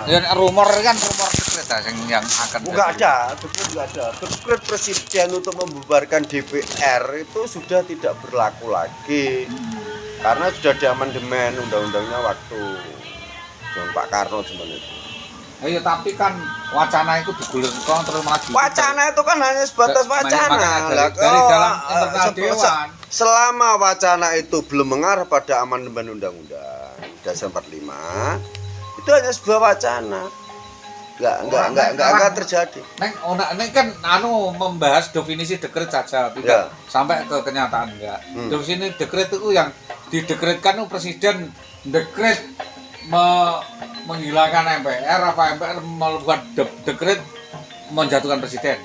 Ya rumor kan rumor dekret yang akan Enggak ada, dekret enggak ada. Dekret presiden untuk membubarkan DPR itu sudah tidak berlaku lagi. Karena sudah diamandemen undang-undangnya waktu zaman Pak Karno zaman itu. Iya, tapi kan wacana itu digulirkan terus maju. Wacana itu kan hanya sebatas wacana. Dari dalam internal dewan. Selama wacana itu belum mengarah pada amandemen undang-undang dasar 45, itu hanya sebuah wacana. Enggak akan terjadi. Neng kan membahas definisi dekret saja, tidak sampai ke kenyataan enggak. Definisi dekret itu yang didekretkan itu presiden dekret menghilangkan MPR apa MPR membuat dekret menjatuhkan presiden.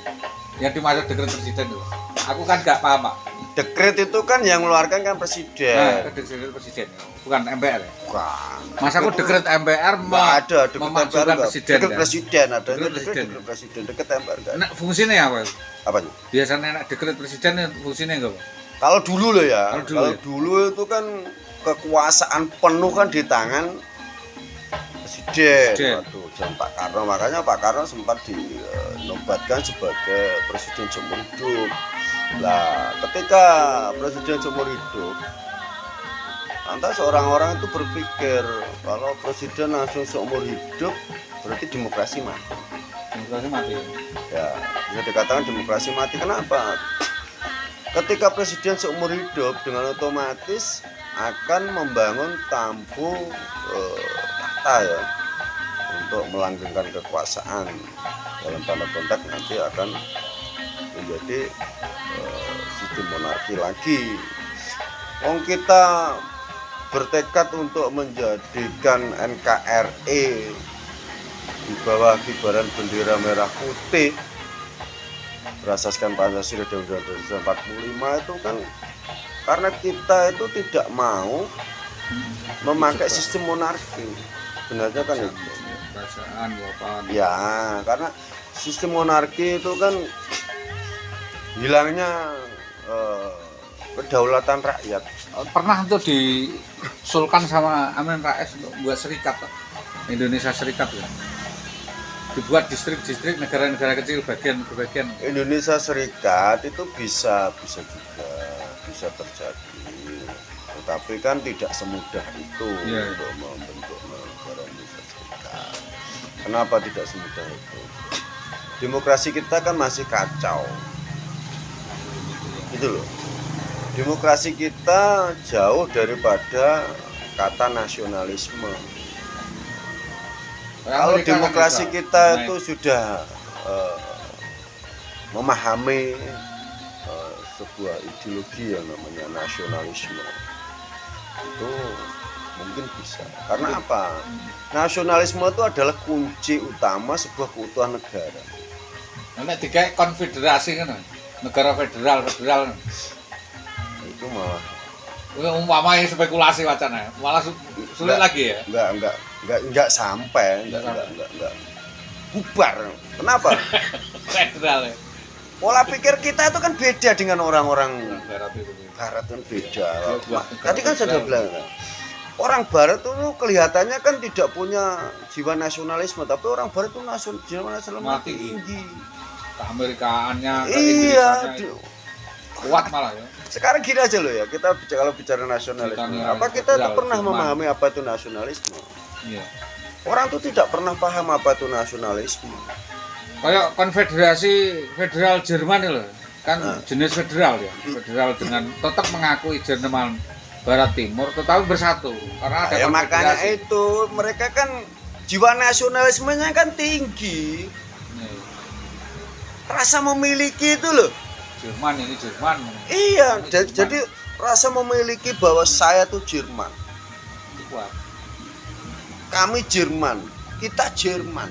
Yang dimaksud dekret presiden itu. Aku kan enggak paham, Pak. Dekret itu kan yang mengeluarkan kan presiden. Nah, dekret presiden, bukan MPR ya? Bukan. Masa aku dekret MPR ada memasukkan presiden. Dekret presiden ada. Dekret presiden. Dekret presiden, dekret MPR enggak. Nah, fungsinya apa? Apanya? Biasanya dekret presiden fungsinya enggak, Pak? Kalau dulu loh ya. Kalau dulu itu kan kekuasaan penuh kan di tangan presiden. Waduh, zaman Pak Karno, makanya Pak Karno sempat dinobatkan sebagai presiden seumur hidup. Lah, ketika presiden seumur hidup, lantas orang-orang itu berpikir kalau presiden langsung seumur hidup berarti demokrasi mati. Demokrasi mati. Ya, bisa dikatakan demokrasi mati. Kenapa? Ketika presiden seumur hidup dengan otomatis akan membangun tampu tahta ya untuk melanggengkan kekuasaan, dalam tanda konteks nanti akan menjadi sistem monarki lagi. Wong kita bertekad untuk menjadikan NKRI di bawah kibaran bendera merah putih berasaskan Pancasila dan Undang-Undang 45 itu kan karena kita itu tidak mau memakai sistem monarki. Sebenarnya kan itu. Perasaan bapak. Ya, karena sistem monarki itu kan hilangnya kedaulatan rakyat. Pernah tuh diusulkan sama Amin Rais untuk buat serikat, Indonesia Serikat ya. Dibuat distrik-distrik negara-negara kecil bagian. Indonesia Serikat itu bisa juga bisa terjadi, tetapi kan tidak semudah itu untuk membentuk negara Indonesia Serikat. Kenapa tidak semudah itu? Demokrasi kita kan masih kacau, gitu loh. Demokrasi kita jauh daripada kata nasionalisme. Kalau demokrasi kita itu sudah memahami sebuah ideologi yang namanya nasionalisme, itu mungkin bisa. Karena apa? Nasionalisme itu adalah kunci utama sebuah keutuhan negara. Nek digawe konfederasi kan, negara federal itu malah umpamanya spekulasi wacana, malah sulit lagi ya. Enggak sampai, enggak bubar. Kenapa? Federal ya. Pola pikir kita itu kan beda dengan orang-orang Barat kan beda. Tadi kan sudah bilang, orang Barat itu kelihatannya kan tidak punya jiwa nasionalisme, tapi orang Barat itu jiwa nasionalisme tinggi. Keamerikaannya, iya, kuat malah ya. Sekarang gini aja loh ya, kita kalau bicara nasionalisme, apa kita tuh pernah memahami apa itu nasionalisme? Iya. Orang tuh tidak pernah paham apa itu nasionalisme. Kayak konfederasi federal Jerman loh, kan jenis federal ya, federal dengan tetap mengakui Jerman Barat Timur, tetapi bersatu karena ada makanya itu mereka kan jiwa nasionalismenya kan tinggi, rasa memiliki itu loh. Jerman. Iya, jadi rasa memiliki bahwa saya tuh Jerman. Kuat. Kami Jerman, kita Jerman.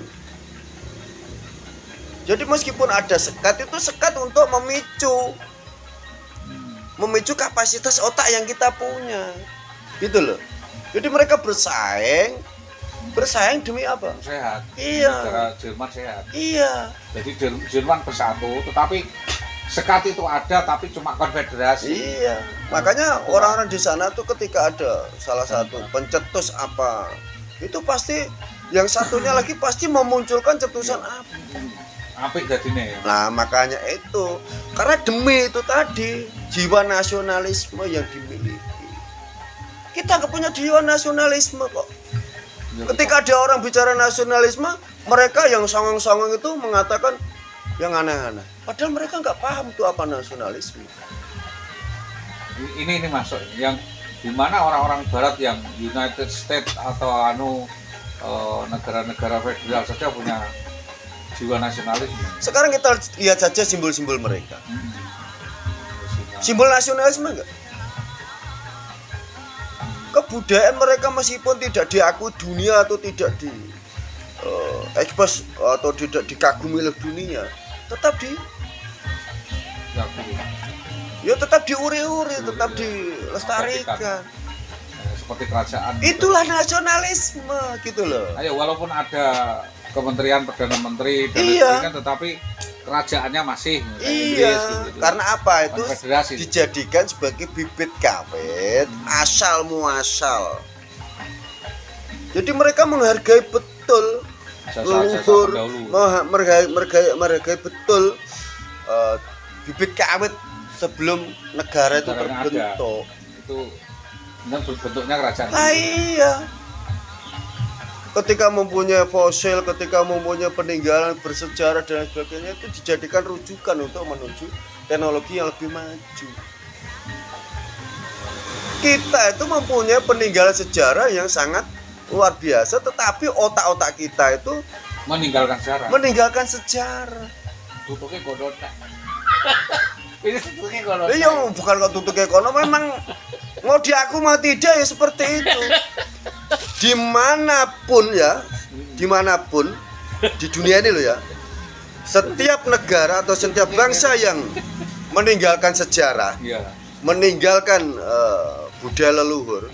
Jadi meskipun ada sekat, itu sekat untuk memicu kapasitas otak yang kita punya, gitu loh. Jadi mereka bersaing demi apa? Sehat. Iya. Negara Jerman sehat. Iya. Jadi Jerman bersatu, tetapi sekat itu ada, tapi cuma konfederasi. Iya. Makanya orang-orang di sana tuh ketika ada salah satu pencetus apa, itu pasti yang satunya lagi pasti memunculkan cetusan api. Apik dadine ya. Nah makanya itu, karena demi itu tadi jiwa nasionalisme yang dimiliki. Kita nggak punya jiwa nasionalisme kok. Ketika ada orang bicara nasionalisme, mereka yang songong-songong itu mengatakan yang aneh-aneh. Padahal mereka nggak paham tuh apa nasionalisme. Ini masuk yang dimana orang-orang Barat yang United States atau negara-negara federal saja punya jiwa nasionalisme. Sekarang kita lihat saja simbol-simbol mereka. Simbol nasionalisme enggak? Kebudayaan mereka meskipun tidak diakui dunia atau tidak di ekspos atau tidak dikagumi oleh dunia, tetap tetap diuri-uri, tetap dilestarikan. Seperti kerajaan. Itulah nasionalisme gitu loh. Ayo walaupun ada Kementerian Perdana Menteri dan iya. tetapi kerajaannya masih iya. Gitu. Karena apa itu dijadikan sebagai bibit kawit asal muasal. Jadi mereka menghargai betul leluhur, menghargai betul bibit kawit sebelum negara itu terbentuk. Itu bentuknya kerajaan. Iya. Ketika mempunyai fosil, ketika mempunyai peninggalan bersejarah dan sebagainya itu dijadikan rujukan untuk menuju teknologi yang lebih maju. Kita itu mempunyai peninggalan sejarah yang sangat luar biasa, tetapi otak-otak kita itu meninggalkan sejarah. Tutupnya godota. Ini tutupnya godota. Iya, bukan kok tutupnya kono, memang mau diaku mau tidak ya seperti itu. Dimanapun di dunia ini loh ya, setiap negara atau setiap bangsa yang meninggalkan sejarah, meninggalkan budaya leluhur,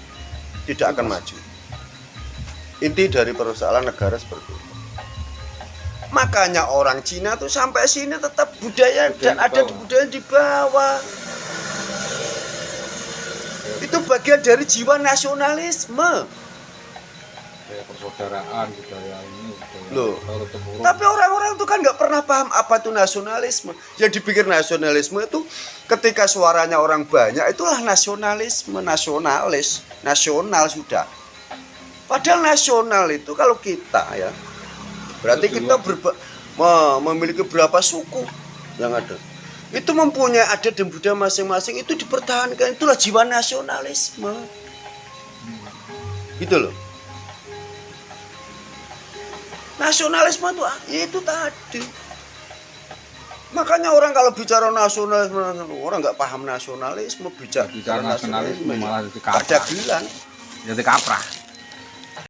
tidak akan maju. Inti dari persoalan negara seperti itu. Makanya orang Cina tuh sampai sini tetap budaya dan ada budaya di bawah. Itu bagian dari jiwa nasionalisme. Kayak persaudaraan budaya ini loh. Tapi orang-orang itu kan nggak pernah paham apa itu nasionalisme. Yang dipikir nasionalisme itu ketika suaranya orang banyak, itulah nasionalisme, nasional sudah. Padahal nasional itu kalau kita ya, berarti kita memiliki berapa suku yang ada. Itu mempunyai adat dan budaya masing-masing, itu dipertahankan, itulah jiwa nasionalisme. Gitu loh. Nasionalisme itu ya itu tadi. Makanya orang kalau bicara nasionalisme, orang nggak paham nasionalisme, bicara nasionalisme malah jadi kaprah. Jadi kaprah.